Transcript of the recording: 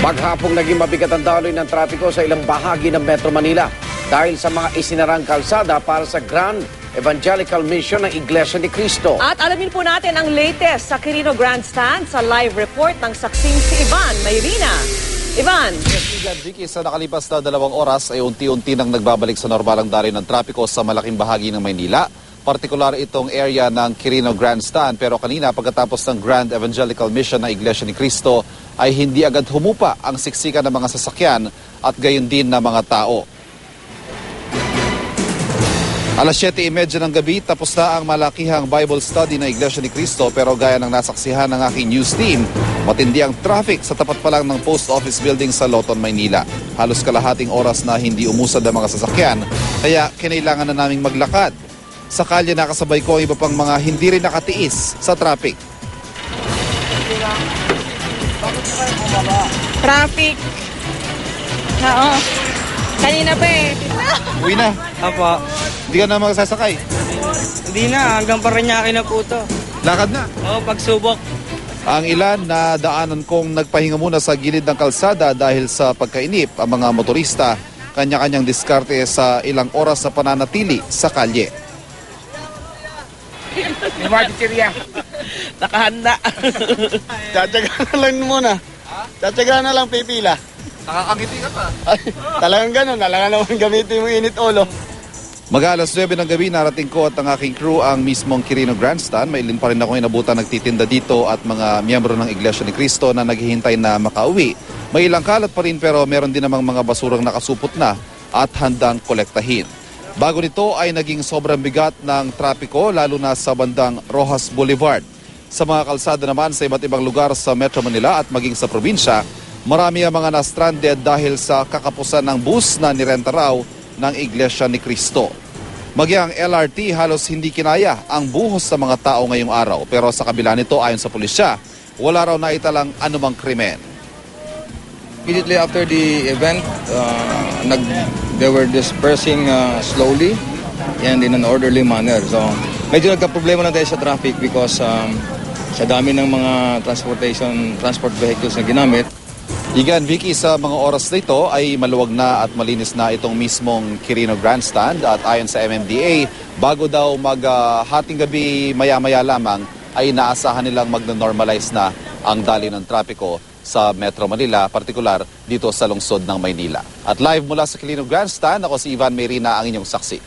Maghapong naging mabigat ang daloy ng trapiko sa ilang bahagi ng Metro Manila dahil sa mga isinarang kalsada para sa Grand Evangelical Mission ng Iglesia ni Cristo. At alamin po natin ang latest sa Quirino Grandstand sa live report ng saksing si Ivan Mayrina. Ivan. Vicky, sa nakalipas na 2 oras ay unti-unti nang nagbabalik sa normalang daloy ng trapiko sa malaking bahagi ng Maynila. Partikular itong area ng Quirino Grandstand, pero kanina pagkatapos ng Grand Evangelical Mission ng Iglesia ni Cristo ay hindi agad humupa ang siksikan ng mga sasakyan at gayon din na mga tao. Alas 7:30 ng gabi, tapos na ang malakihang Bible study ng Iglesia ni Cristo, pero gaya ng nasaksihan ng aking news team, matindi ang traffic sa tapat pa lang ng post office building sa Loton, Maynila. Halos kalahating oras na hindi umusad ang mga sasakyan, kaya kinailangan na naming maglakad. Sa kalye nakasabay ko ang iba pang mga hindi rin nakatiis sa traffic. Traffic. Oo. Kanina pa eh. Uwi na. Apa, Hindi ka na magsasakay. hindi na. Hanggang Parañaque na po to. Lakad na. Oo, pagsubok. Ang ilan na daanan kong nagpahinga muna sa gilid ng kalsada dahil sa pagkainip, ang mga motorista kanya-kanyang diskarte sa ilang oras na pananatili sa kalye. Nakahanda. Tsatsaga na lang muna. Tsatsaga na lang pipila. Nakakangiti ka pa. Ay, talagang ganun. Talagang naman gamitin mo init ulo. Mag-alas 9 ng gabi, narating ko at ang aking crew ang mismong Quirino Grandstand. May ilin pa rin ako inabutan nagtitinda dito at mga miyembro ng Iglesia ni Cristo na naghihintay na makauwi. May ilang kalat pa rin pero meron din namang mga basurang nakasupot na at handang kolektahin. Bago nito ay naging sobrang bigat ng trapiko lalo na sa bandang Rojas Boulevard. Sa mga kalsada naman sa iba't ibang lugar sa Metro Manila at maging sa probinsya, marami ang mga na-stranded dahil sa kakapusan ng bus na nirenta raw ng Iglesia ni Cristo. Magyang LRT halos hindi kinaya ang buhos sa mga tao ngayong araw. Pero sa kabila nito ayon sa pulisya, wala raw naitalang anumang krimen. Immediately after the event, they were dispersing slowly and in an orderly manner. So, medyo nagka-problema na tayo sa traffic because sa dami ng mga transport vehicles na ginamit. Igan, Vicky, sa mga oras na ito ay maluwag na at malinis na itong mismong Quirino Grandstand at ayon sa MMDA, bago daw maghating gabi maya-maya lamang ay inaasahan nilang magno-normalize na ang daloy ng trapiko sa Metro Manila, partikular dito sa lungsod ng Maynila. At live mula sa Quirino Grandstand, ako si Ivan Mayrina, ang inyong saksi.